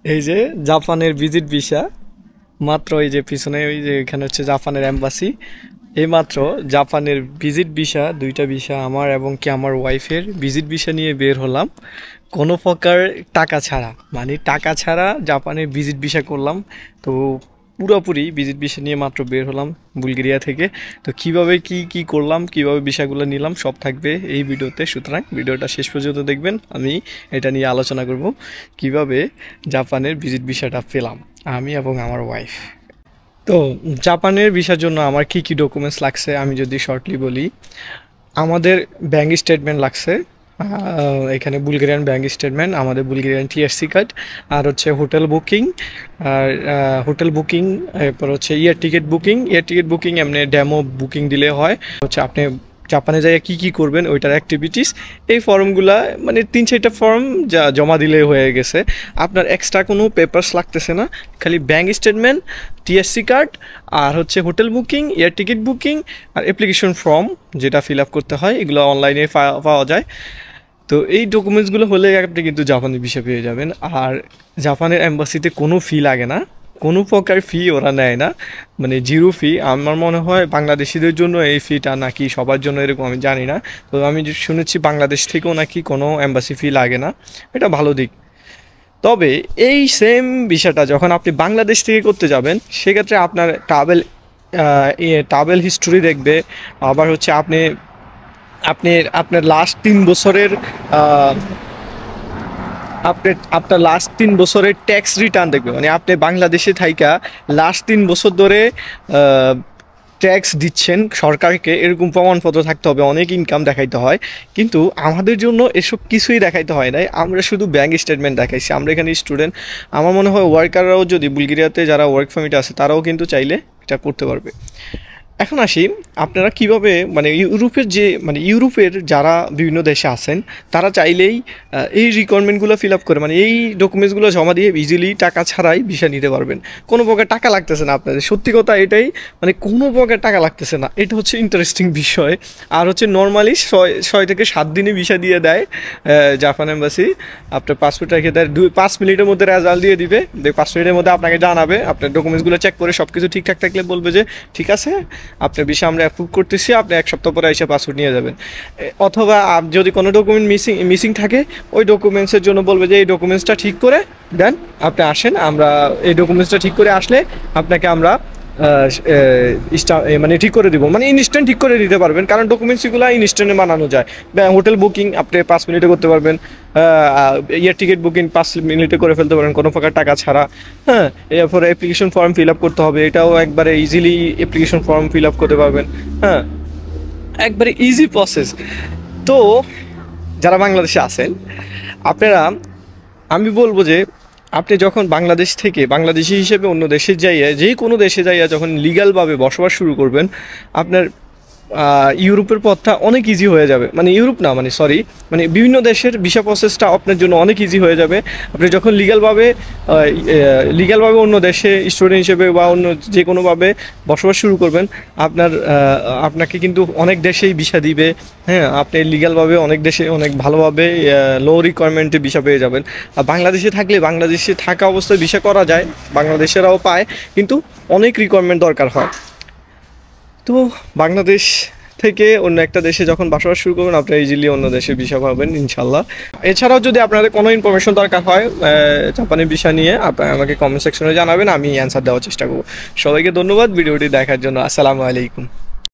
এই যে জাপানের ভিজিট ভিসা, মাত্র এই যে পিছনে ওই যে এখানে হচ্ছে জাপানের এম্বাসি। এই মাত্র জাপানের ভিজিট ভিসা, দুইটা ভিসা আমার এবং কি আমার ওয়াইফের ভিজিট ভিসা নিয়ে বের হলাম কোনো প্রকার টাকা ছাড়া, মানে টাকা ছাড়া জাপানের ভিজিট ভিসা করলাম। তো পুরোপুরি ভিজিট ভিসা নিয়ে মাত্র বের হলাম বুলগেরিয়া থেকে। তো কিভাবে কি করলাম, কিভাবে ভিসাগুলো নিলাম সব থাকবে এই ভিডিওতে, সুতরাং ভিডিওটা শেষ পর্যন্ত দেখবেন। আমি এটা নিয়ে আলোচনা করব কিভাবে জাপানের ভিজিট ভিসাটা পেলাম আমি এবং আমার ওয়াইফ। তো জাপানের ভিসার জন্য আমার কি ডকুমেন্টস লাগছে আমি যদি শর্টলি বলি, আমাদের ব্যাঙ্ক স্টেটমেন্ট লাগছে। এখানে বুলগেরিয়ান ব্যাঙ্ক স্টেটমেন্ট, আমাদের বুলগেরিয়ান টিএসসি কার্ড, আর হচ্ছে হোটেল বুকিং, আর হোটেল বুকিং, এরপর হচ্ছে ইয়ার টিকিট বুকিং এমনি ডেমো বুকিং দিলে হয়। হচ্ছে আপনি জাপানে যাই কী করবেন ওইটার অ্যাক্টিভিটিস, এই ফর্মগুলা মানে 3-4টা ফর্ম যা জমা দিলে হয়ে গেছে। আপনার এক্সট্রা কোনো পেপারস লাগতেছে না, খালি ব্যাঙ্ক স্টেটমেন্ট, টিএসসি কার্ড, আর হচ্ছে hotel booking, air ticket booking, আর অ্যাপ্লিকেশন ফর্ম যেটা ফিল আপ করতে হয়, এগুলো অনলাইনে পাওয়া যায়। তো এই ডকুমেন্টসগুলো হলে আপনি কিন্তু জাপানের ভিসা পেয়ে যাবেন। আর জাপানের এম্বাসিতে কোনো ফি লাগে না, কোনো প্রকার ফি ওরা নেয় না, মানে জিরো ফি। আমার মনে হয় বাংলাদেশিদের জন্য এই ফিটা নাকি সবার জন্য এরকম, আমি জানি না। তো আমি শুনেছি বাংলাদেশ থেকেও নাকি কোনো এম্বাসি ফি লাগে না, এটা ভালো দিক। তবে এই সেম বিষয়টা যখন আপনি বাংলাদেশ থেকে করতে যাবেন, সেক্ষেত্রে আপনার ট্রাভেল হিস্টোরি দেখবে। আবার হচ্ছে আপনার লাস্ট 3 বছরের আপনার লাস্ট 3 বছরের ট্যাক্স রিটার্ন দেখবে, মানে আপনি বাংলাদেশে থাইকা লাস্ট 3 বছর ধরে ট্যাক্স দিচ্ছেন সরকারকে, এরকম প্রমাণপত্র থাকতে হবে। অনেক ইনকাম দেখাইতে হয়, কিন্তু আমাদের জন্য এসব কিছুই দেখাইতে হয় নাই, আমরা শুধু ব্যাঙ্ক স্টেটমেন্ট দেখাইছি। আমরা এখানে স্টুডেন্ট, আমার মনে হয় ওয়ার্কাররাও যদি বুলগেরিয়াতে যারা ওয়ার্ক পারমিট আছে তারাও কিন্তু চাইলে এটা করতে পারবে। এখন আসি আপনারা কিভাবে, মানে ইউরোপের যারা বিভিন্ন দেশে আছেন তারা চাইলেই এই রিকোয়ারমেন্টগুলো ফিল আপ করে, মানে এই ডকুমেন্টসগুলো জমা দিয়ে ইজিলি টাকা ছাড়াই ভিসা নিতে পারবেন। কোনো প্রকার টাকা লাগতেছে না আপনাদের, সত্যি কথা এটাই, মানে কোনো প্রকার টাকা লাগতেছে না। এটা হচ্ছে ইন্টারেস্টিং বিষয়। আর হচ্ছে নর্মালি 6 থেকে 7 দিনে ভিসা দিয়ে দেয় জাপান এম্বাসি। আপনার পাসপোর্ট রেখে দেয়, 5 মিনিটের মধ্যে রেজাল্ট দিয়ে দিবে। 5 মিনিটের মধ্যে আপনাকে জানাবে, আপনার ডকুমেন্টসগুলো চেক করে সব কিছু ঠিকঠাক থাকলে বলবে যে ঠিক আছে, আপনার বিষয় আমরা অ্যাপ্রুভ করতেছি, আপনি 1 সপ্তাহ পরে এসে পাসপোর্ট নিয়ে যাবেন। অথবা যদি কোনো ডকুমেন্ট মিসিং থাকে, ওই ডকুমেন্টসের জন্য বলবে যে এই ডকুমেন্টসটা ঠিক করে দেন, আপনি আসেন, আমরা এই ডকুমেন্টসটা ঠিক করে আসলে আপনাকে আমরা মানে ঠিক করে দিব, মানে ইনস্ট্যান্ট ঠিক করে দিতে পারবেন, কারণ ডকুমেন্টসগুলো ইনস্ট্যান্টে বানানো যায়। হোটেল বুকিং আপনি 5 মিনিটে করতে পারবেন, এয়ার টিকিট বুকিং 5 মিনিটে করে ফেলতে পারেন কোনো প্রকার টাকা ছাড়া। হ্যাঁ, এরপরে অ্যাপ্লিকেশন ফর্ম ফিল আপ করতে হবে, এটাও একবারে easily application form fill up করতে পারবেন। হ্যাঁ, একবারে ইজি প্রসেস। তো যারা বাংলাদেশে আছেন আপনারা, আমি বলবো যে আপনি যখন বাংলাদেশ থেকে বাংলাদেশি হিসেবে অন্য দেশে যাইয়া, যে কোনো দেশে যাইয়া যখন লিগ্যালভাবে বসবাস শুরু করবেন, আপনার ইউরোপের পথটা অনেক ইজি হয়ে যাবে। মানে ইউরোপ না, মানে সরি, মানে বিভিন্ন দেশের ভিসা প্রসেসটা আপনার জন্য অনেক ইজি হয়ে যাবে। আপনি যখন লিগ্যালভাবে অন্য দেশে স্টুডেন্ট হিসেবে বা অন্য যে কোনোভাবে বসবাস শুরু করবেন, আপনাকে কিন্তু অনেক দেশেই ভিসা দিবে। হ্যাঁ, আপনি লিগ্যালভাবে অনেক দেশে অনেক ভালোভাবে লো রিকোয়ারমেন্টে ভিসা পেয়ে যাবেন। আর বাংলাদেশে থাকলে, বাংলাদেশে থাকা অবস্থায় ভিসা করা যায়, বাংলাদেশেরাও পায়, কিন্তু অনেক রিকোয়ারমেন্ট দরকার হয়। তো বাংলাদেশ থেকে অন্য একটা দেশে যখন বসবাস শুরু করবেন, আপনারা ইজিলি অন্য দেশে ভিসা পাবেন ইনশাল্লাহ। এছাড়াও যদি আপনাদের কোনো ইনফরমেশন দরকার হয় জাপানের ভিসা নিয়ে, আপনারা আমাকে কমেন্ট সেকশনে জানাবেন, আমি অ্যান্সার দেওয়ার চেষ্টা করব। সবাইকে ধন্যবাদ ভিডিওটি দেখার জন্য। আসসালামু আলাইকুম।